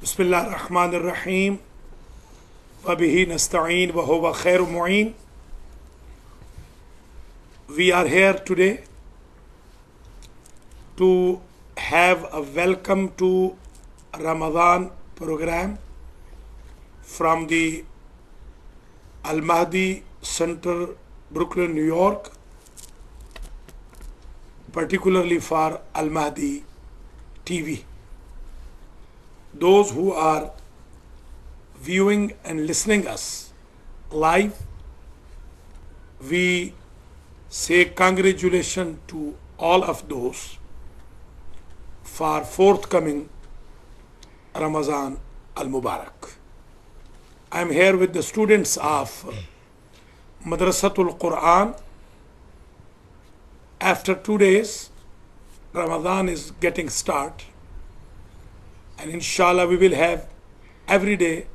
Bismillahir-Rahmanir-Rahim. Wa bihi nasta'een wa huwa khairu mu'een. We are here today to have a welcome to Ramadan program from the Al-Mahdi Center, Brooklyn, New York, particularly for Al-Mahdi TV. Those who are viewing and listening us live, we say congratulations to all of those for forthcoming Ramadan al-Mubarak. I am here with the students of Madrasatul Quran. After 2 days, Ramadan is getting started. And inshallah we will have every day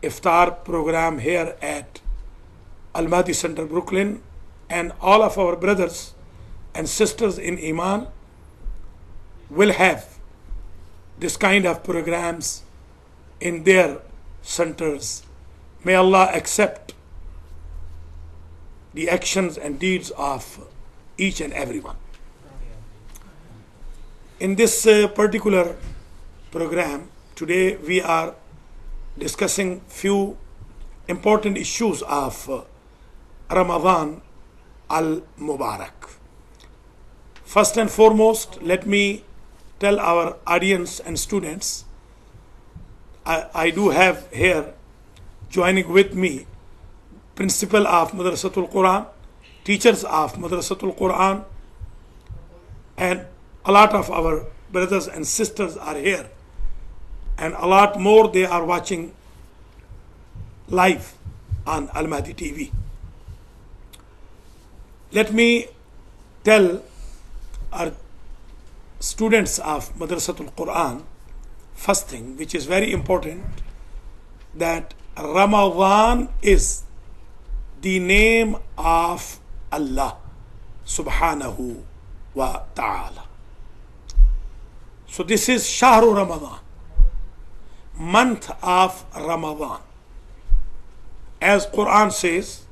iftar program here at Al-Mahdi Center, Brooklyn, and all of our brothers and sisters in Iman will have this kind of programs in their centers. May Allah accept the actions and deeds of each and everyone. In this particular program, today we are discussing few important issues of Ramadan al-Mubarak. First and foremost, let me tell our audience and students, I do have here joining with me principal of Madrasatul Quran, teachers of Madrasatul Quran, and a lot of our brothers and sisters are here, and a lot more they are watching live on Al-Mahdi TV. Let me tell our students of Madrasatul Quran first thing, which is very important, that Ramadan is the name of Allah subhanahu wa ta'ala. So this is Shahru Ramadan, month of Ramadan. As Quran says,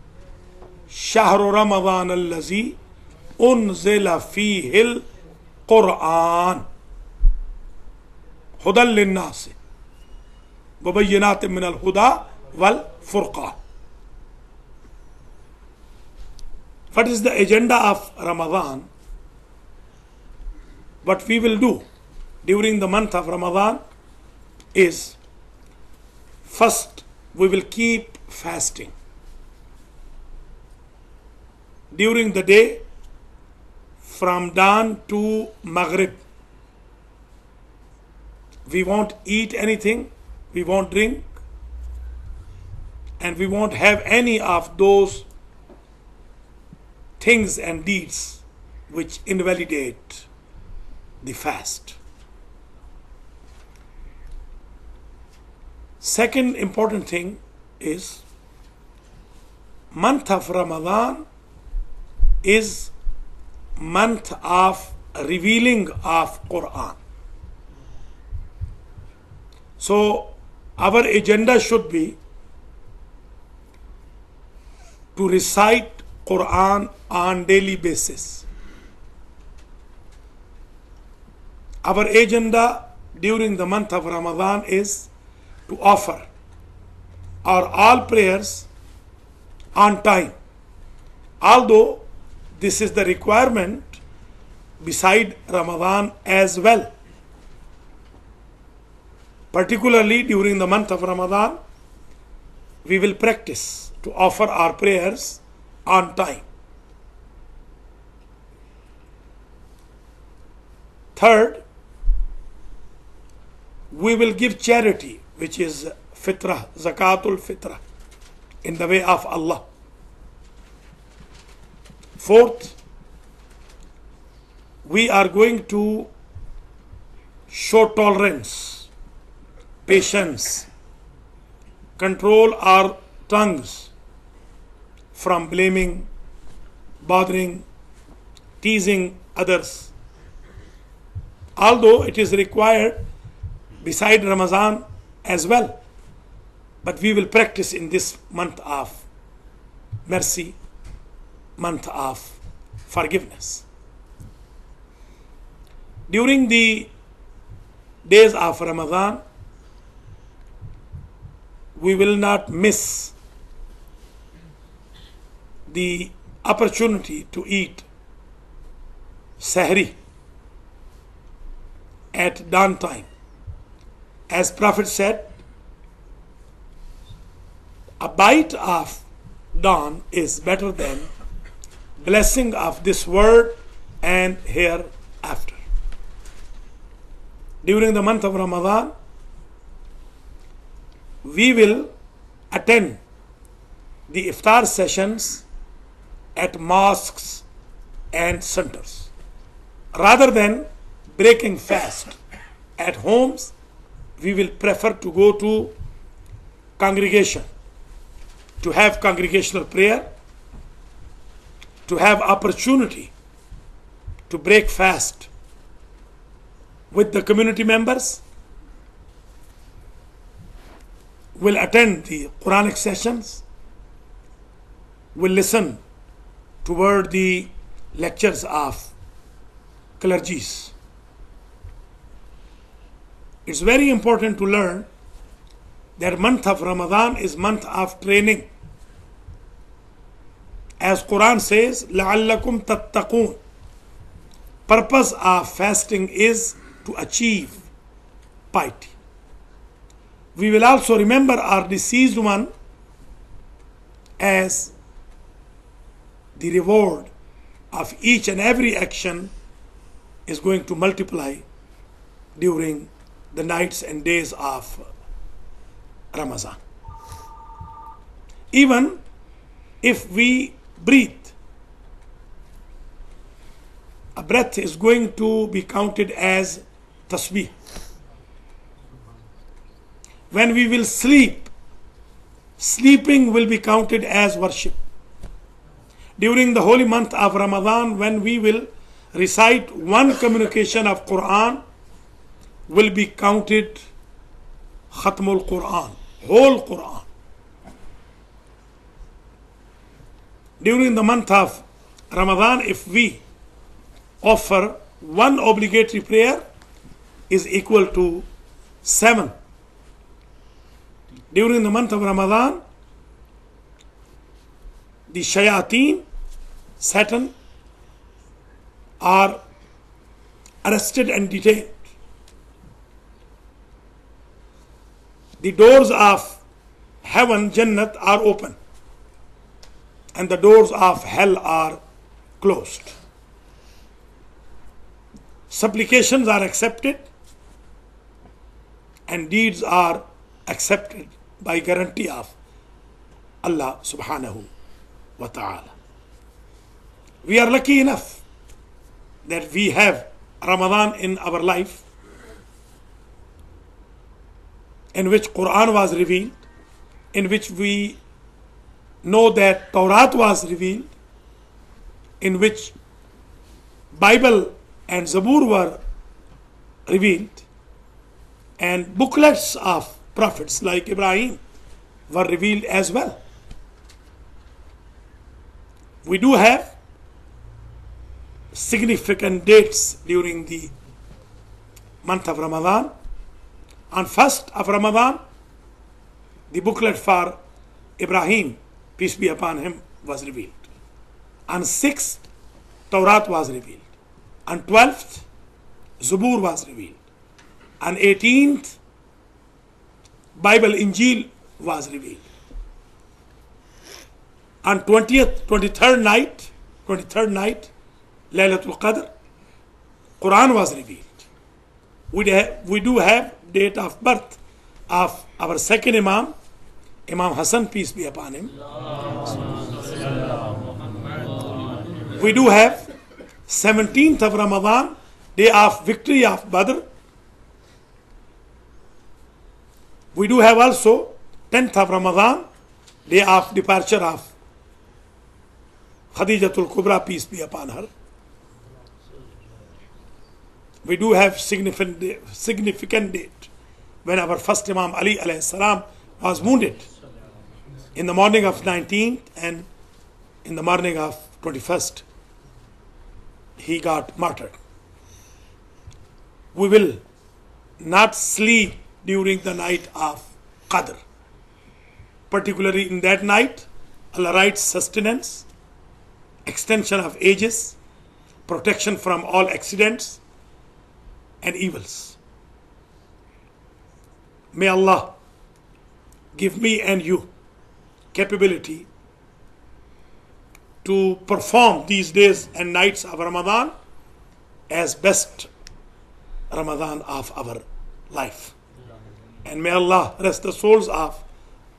Shahru Ramadan allazi unzila fihi al-Quran hudan lin-nas wa bayyinatin min al-huda wal-furqan. What is the agenda of Ramadan? What we will do during the month of Ramadan is, first we will keep fasting. During the day, from dawn to Maghrib, we won't eat anything, we won't drink, and we won't have any of those things and deeds which invalidate the fast. Second important thing is, month of Ramadan is month of revealing of Quran. So our agenda should be to recite Quran on daily basis. Our agenda during the month of Ramadan is to offer our all prayers on time, although this is the requirement beside Ramadan as well. Particularly during the month of Ramadan, we will practice to offer our prayers on time. Third, we will give charity, which is fitrah, zakatul fitrah, in the way of Allah. Fourth, we are going to show tolerance, patience, control our tongues from blaming, bothering, teasing others. Although it is required beside Ramadan as well. But we will practice in this month of mercy, month of forgiveness. During the days of Ramadan, we will not miss the opportunity to eat sahri at dawn time. As Prophet said, a bite of dawn is better than blessing of this world and hereafter. During the month of Ramadan, we will attend the iftar sessions at mosques and centers. Rather than breaking fast at homes, we will prefer to go to congregation, to have congregational prayer, to have opportunity to break fast with the community members. Will attend the Quranic sessions, will listen toward the lectures of clergies. It's very important to learn that month of Ramadan is month of training. As Quran says, لَعَلَّكُمْ تَتَّقُونَ. Purpose of fasting is to achieve piety. We will also remember our deceased one as the reward of each and every action is going to multiply during the nights and days of Ramadan. Even if we breathe, a breath is going to be counted as tasbih. When we will sleep, sleeping will be counted as worship. During the holy month of Ramadan, when we will recite one communication of Quran, will be counted Khatmul Quran, whole Quran. During the month of Ramadan, if we offer one obligatory prayer, is equal to 7. During the month of Ramadan, the shayateen, Satan, are arrested and detained. The doors of heaven, Jannat, are open, and the doors of hell are closed. Supplications are accepted, and deeds are accepted by guarantee of Allah subhanahu wa ta'ala. We are lucky enough that we have Ramadan in our life, in which Quran was revealed, in which we know that Tawrat was revealed, in which Bible and Zabur were revealed, and booklets of prophets like Ibrahim were revealed as well. We do have significant dates during the month of Ramadan. On 1st of Ramadan, the booklet for Ibrahim, peace be upon him, was revealed. On 6th, Tawrat was revealed. On 12th, Zabur was revealed. On 18th, Bible Injil was revealed. On 23rd night, Laylatul Qadr, Quran was revealed. We do have date of birth of our second Imam, Imam Hassan, peace be upon him. We do have 17th of Ramadan, day of victory of Badr. We do have also 10th of Ramadan, day of departure of Khadijatul Kubra, peace be upon her. We do have significant date when our first Imam Ali alayhi salam was wounded in the morning of 19th and in the morning of 21st. He got martyred. We will not sleep during the night of Qadr. Particularly in that night, Allah writes sustenance, extension of ages, protection from all accidents and evils. May Allah give me and you capability to perform these days and nights of Ramadan as best Ramadan of our life. And may Allah rest the souls of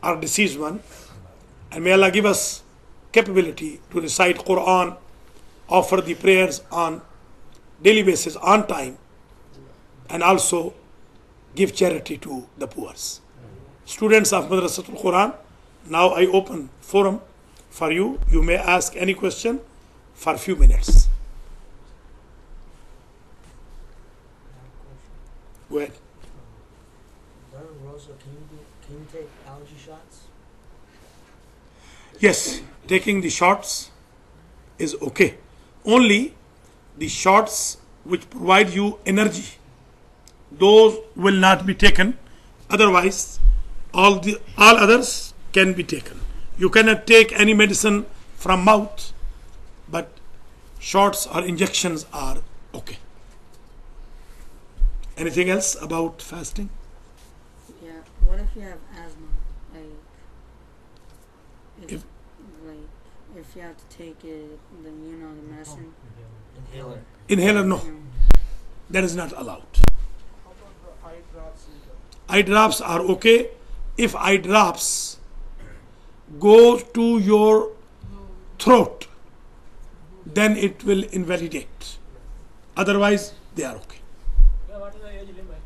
our deceased one, and may Allah give us capability to recite Quran, offer the prayers on daily basis on time, and also give charity to the poor. Students of Madrasatul Quran, now I open forum for you. You may ask any question for a few minutes. Go ahead. Rosa, can you take allergy shots? Yes, taking the shots is okay. Only the shots which provide you energy, those will not be taken. Otherwise, all others can be taken. You cannot take any medicine from mouth, but shots or injections are okay. Anything else about fasting? Yeah. What if you have asthma? If you have to take it, the medicine. Inhaler. Inhaler, no. That is not allowed. How about the eye drops? Eye drops are okay if eye drops go to your throat, then it will invalidate. Otherwise, they are okay. What is the age limit?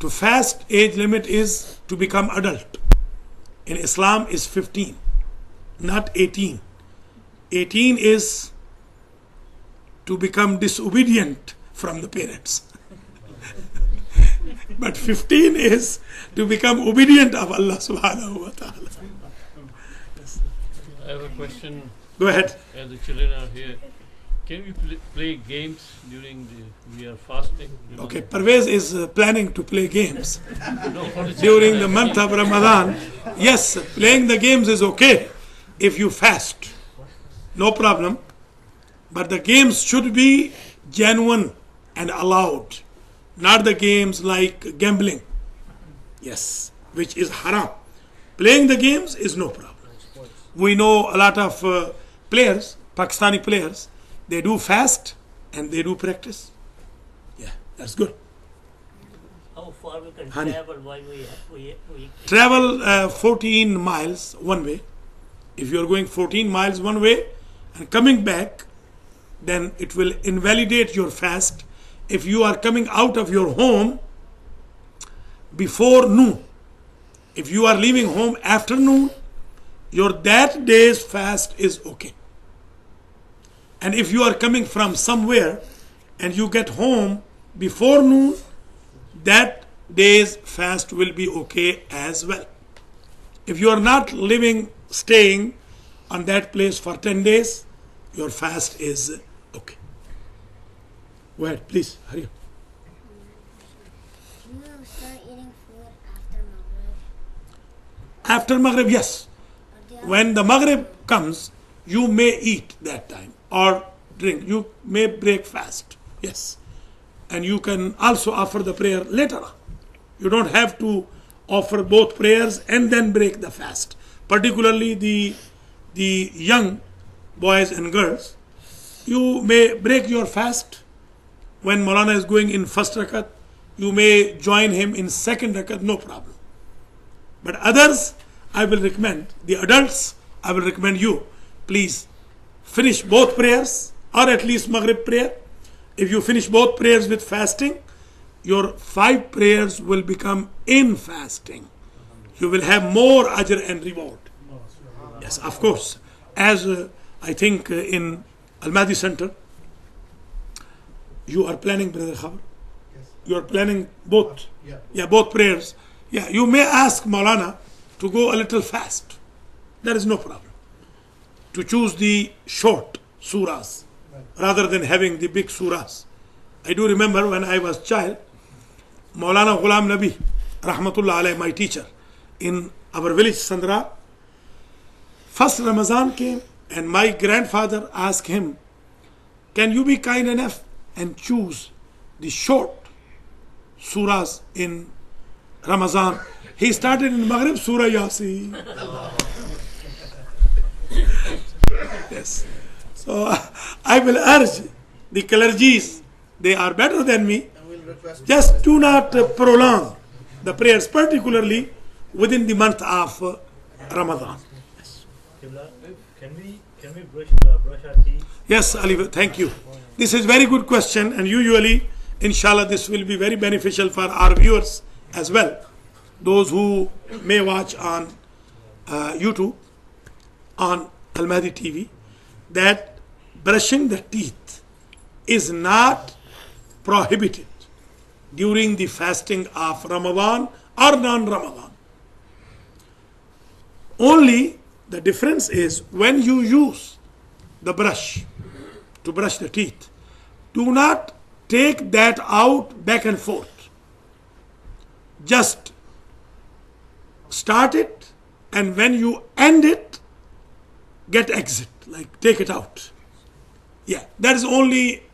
To fast, age limit is to become adult. In Islam is 15, not 18. 18 is to become disobedient from the parents. But 15 is to become obedient of Allah subhanahu wa ta'ala. I have a question. Go ahead. As the children are here, can we play games during we are fasting? Okay, Parvez is planning to play games No, for the during children, the month of Ramadan. Yes, playing the games is okay if you fast. No problem. But the games should be genuine and allowed. Not the games like gambling. Yes, which is haram. Playing the games is no problem. We know a lot of players, Pakistani players, they do fast and they do practice. Yeah, that's good. How far we can Honey. travel while we Travel 14 miles one way. If you are going 14 miles one way and coming back, then it will invalidate your fast. If you are coming out of your home before noon, if you are leaving home after noon, your that day's fast is okay. And if you are coming from somewhere and you get home before noon, that day's fast will be okay as well. If you are not staying on that place for 10 days, your fast is okay. Go ahead, please, hurry up. You start eating food after Maghrib? After Maghrib, yes. When the Maghrib comes, you may eat that time or drink. You may break fast, yes. And you can also offer the prayer later on. You don't have to offer both prayers and then break the fast. Particularly the young boys and girls, you may break your fast. When Maulana is going in first rakat, you may join him in second rakat, no problem. But others, I will recommend, the adults, I will recommend you, please finish both prayers or at least Maghrib prayer. If you finish both prayers with fasting, your 5 prayers will become in fasting. You will have more ajr and reward. Yes, of course. As I think in Al Mahdi Center, you are planning, Brother Khabar? You are planning both. Yeah, both prayers. Yeah, you may ask Maulana to go a little fast. There is no problem. To choose the short surahs rather than having the big surahs. I do remember when I was child, Maulana Ghulam Nabi, Rahmatullah alayhi, my teacher, in our village Sandra, first Ramazan came and my grandfather asked him, can you be kind enough and choose the short surahs in Ramazan? He started in Maghrib, Surah Yasin. Yes. So I will urge the clergies, they are better than me, just do not prolong the prayers, particularly within the month of Ramadan. Qibla, can we brush our teeth? Yes, Ali, thank you. This is very good question, and usually, inshallah, this will be very beneficial for our viewers as well. Those who may watch on YouTube, on Al Mahdi TV, that brushing the teeth is not prohibited during the fasting of Ramadan or non-Ramadan. Only the difference is when you use the brush to brush the teeth, do not take that out back and forth. Just start it, and when you end it, get exit, like take it out. Yeah, that is only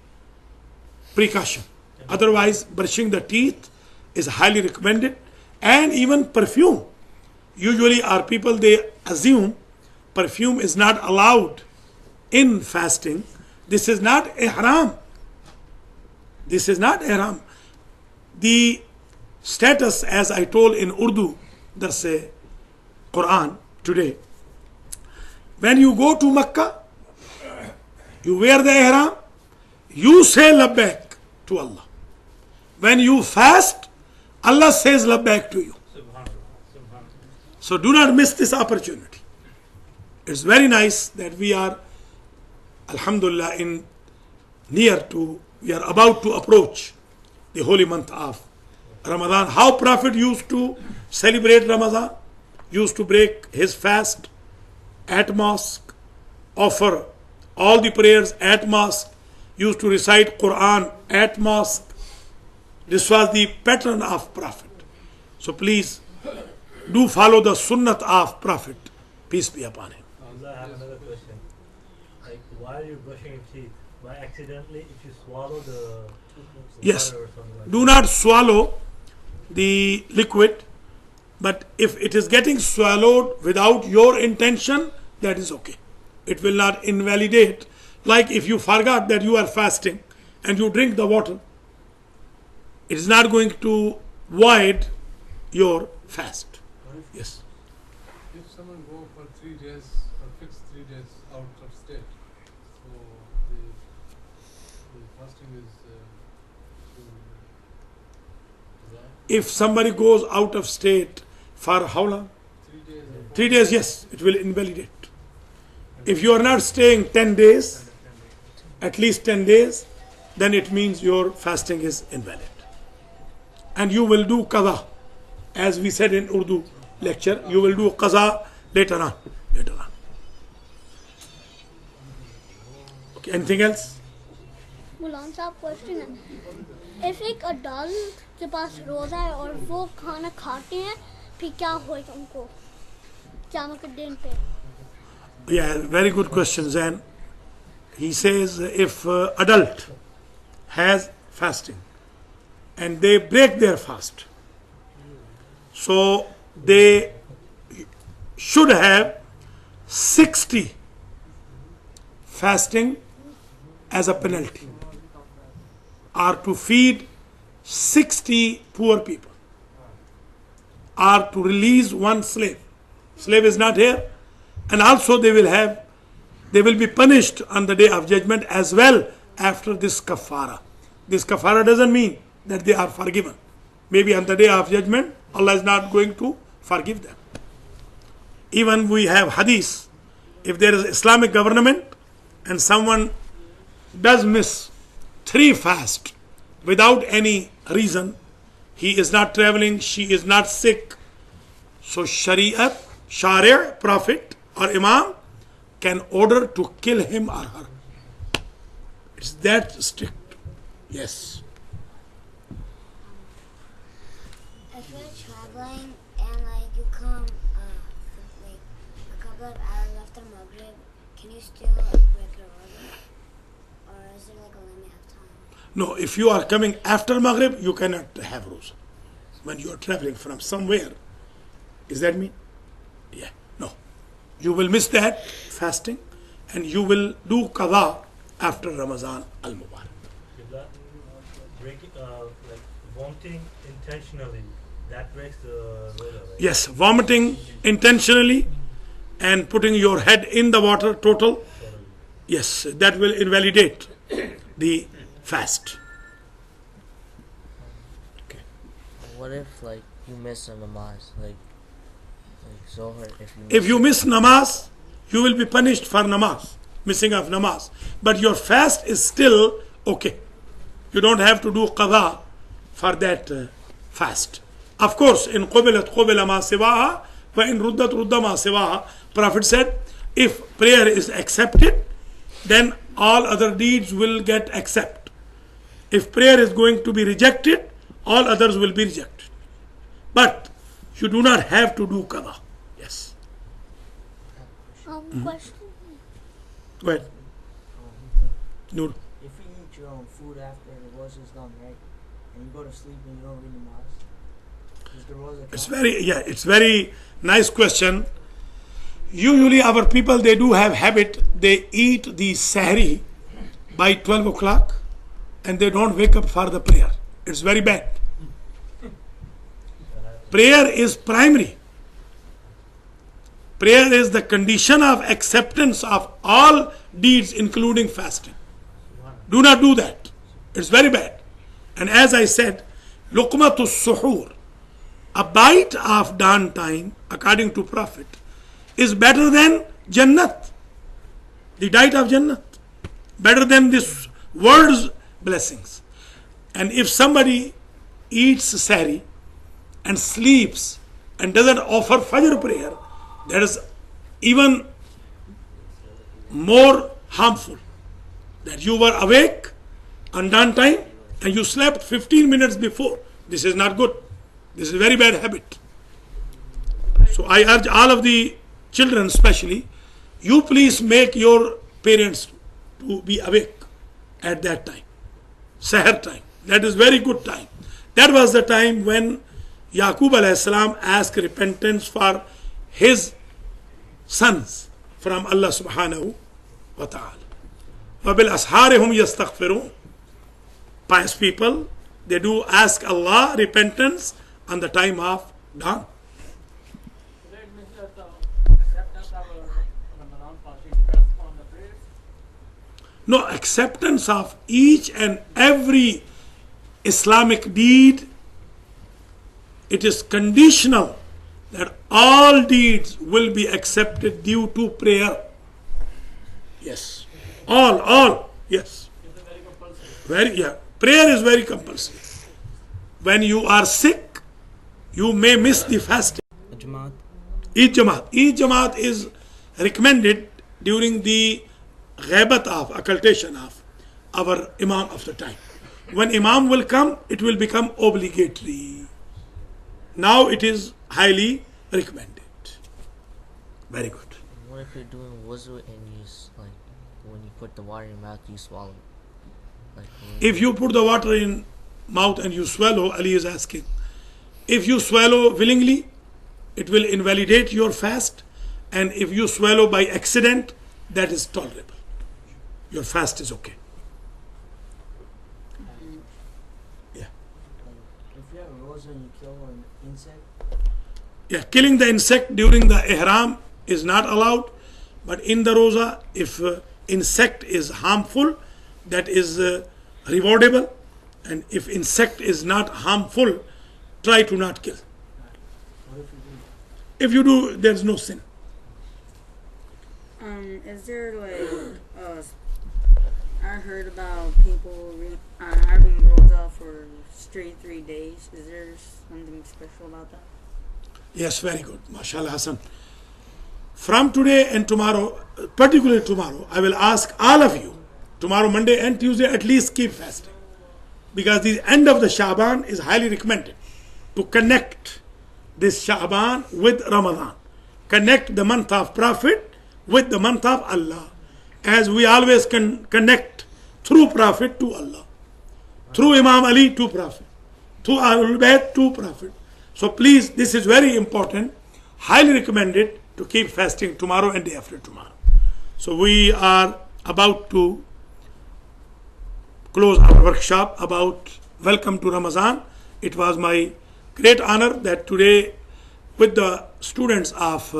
precaution. Otherwise, brushing the teeth is highly recommended, and even perfume. Usually our people, they assume perfume is not allowed in fasting. This is not ihram. This is not ihram. The status, as I told in Urdu, that's a Quran today. When you go to Makkah, you wear the ihram, you say labbaik to Allah. When you fast, Allah says labbaik to you. So do not miss this opportunity. It's very nice that we are, alhamdulillah, we are about to approach the holy month of Ramadan. How Prophet used to celebrate Ramadan, used to break his fast at mosque, offer all the prayers at mosque, used to recite Quran at mosque. This was the pattern of Prophet. So please do follow the sunnat of Prophet, peace be upon him. I have another question. Like, while you're brushing your teeth, by accidentally, if you swallow the Yes, water or something like do not swallow the liquid, but if it is getting swallowed without your intention, that is okay. It will not invalidate. Like if you forgot that you are fasting and you drink the water, it is not going to void your fast. Yes. If someone go for 3 days or fixed 3 days out of state, so the fasting is If somebody goes out of state for how long? 3 days. 3 days, yes, it will invalidate. If you are not staying 10 days, at least 10 days, then it means your fasting is invalid. And you will do qada. As we said in Urdu lecture, you will do qaza later on. Okay, anything else? Mulan साहब question है if एक adult के पास रोजा है और वो खाना खाते हैं फिर क्या होगा उनको क़यामत के दिन पे Yeah, very good question, Zain. He says if adult has fasting and they break their fast, so they should have 60 fasting as a penalty, or to feed 60 poor people, or to release one slave. Slave is not here. And also they will be punished on the day of judgment as well after this kafara. This kafara doesn't mean that they are forgiven. Maybe on the day of judgment, Allah is not going to forgive them. Even we have hadith, if there is Islamic government and someone does miss 3 fasts without any reason. He is not traveling, she is not sick. So Shari'at, Shari', Prophet or Imam can order to kill him or her. It's that strict. Yes. If you're traveling and like you come like a couple of hours after Maghrib, can you still break your order? Or is there like a limit of time? No, if you are coming after Maghrib, you cannot have roza. When you are traveling from somewhere, is that mean? Yeah, no. You will miss that fasting and you will do qada after Ramadan al-Mubarak. Breaking, like vomiting intentionally, that breaks the roza, right? Yes, vomiting intentionally and putting your head in the water total. Yes, that will invalidate the fast. What if like you miss a namaz, like Zohar? If you miss namaz, you will be punished for namaz, missing of namaz. But your fast is still okay. You don't have to do qada for that fast. Of course, in qubilat qubila ma siwaha, wa in ruddat rudda ma siwaha. Prophet said, if prayer is accepted, then all other deeds will get accepted. If prayer is going to be rejected, all others will be rejected. But you do not have to do qada. Yes. Question. Go ahead. Noor. If you eat your own food after the roza is done, right, and you go to sleep and you don't read namaz, does the roza count? It's very nice question. Usually our people, they do have habit, they eat the sahri by 12 o'clock and they don't wake up for the prayer. It's very bad. Prayer is primary. Prayer is the condition of acceptance of all deeds, including fasting. Do not do that. It's very bad. And as I said, luqmatus suhoor, a bite of dawn time, according to Prophet, is better than Jannat, the diet of Jannat, better than this world's blessings. And if somebody eats sahri and sleeps and doesn't offer Fajr prayer, that is even more harmful. That you were awake on dawn time and you slept 15 minutes before. This is not good. This is a very bad habit. So I urge all of the children especially, you please make your parents to be awake at that time. Sahar time. That is very good time. That was the time when Yaqub alayhi salam asked repentance for his sons from Allah subhanahu wa ta'ala. وَبِالْأَسْحَارِ هُمْ يَسْتَغْفِرُونَ. Pious people, they do ask Allah repentance on the time of dawn. That means that the acceptance of Ramadan fasting depends upon the prayers. No, acceptance of each and every Islamic deed, it is conditional that all deeds will be accepted due to prayer. Yes. All, yes. It's a very compulsory. Very, yeah. Prayer is very compulsory. When you are sick, you may miss the fasting. Jamaat. Eid Jamaat. Eid Jamaat is recommended during the ghaibat of, occultation of our Imam of the time. When Imam will come, it will become obligatory. Now it is highly recommended. Very good. What if you're doing wuzu and you like when you put the water in your mouth, you swallow? Like If you put the water in mouth and you swallow, Ali is asking, if you swallow willingly, it will invalidate your fast, and if you swallow by accident, that is tolerable. Your fast is okay. Yeah. if you have a roza and you kill an insect, Yeah, killing the insect during the ihram is not allowed, but in the roza, if insect is harmful, that is rewardable, and if insect is not harmful, try to not kill. what if you do? If you do, there's no sin. Is there like I heard about people having roza for straight 3 days. Is there something special about that? Yes, very good. MashaAllah, Hassan. From today and tomorrow, particularly tomorrow, I will ask all of you, tomorrow, Monday and Tuesday, at least keep fasting. Because the end of the Sha'ban is highly recommended to connect this Sha'ban with Ramadan. Connect the month of Prophet with the month of Allah. As we always can connect through Prophet to Allah. Through Imam Ali to Prophet. Through Ahlul Bayt to Prophet. So please, this is very important. Highly recommended to keep fasting tomorrow and day after tomorrow. So we are about to close our workshop about Welcome to Ramadan. It was my great honor that today with the students of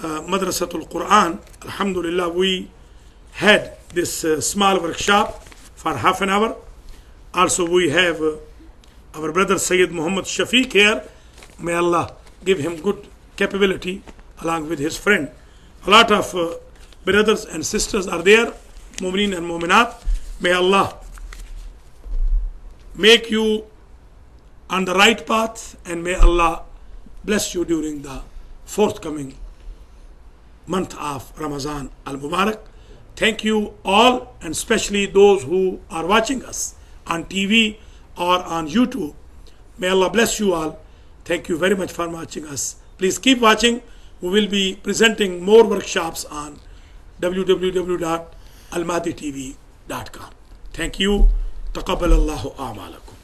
Madrasatul Quran, Alhamdulillah, we had this small workshop for half an hour. Also we have our brother Sayyid Muhammad Shafiq here. May Allah give him good capability along with his friend. A lot of brothers and sisters are there, Mu'mineen and Mu'minat. May Allah make you on the right path, and may Allah bless you during the forthcoming month of Ramadan al-Mubarak. Thank you all, and especially those who are watching us on TV or on YouTube. May Allah bless you all. Thank you very much for watching us. Please keep watching. We will be presenting more workshops on www.almaditv.com. Thank you. Taqabbalallahu a'malakum.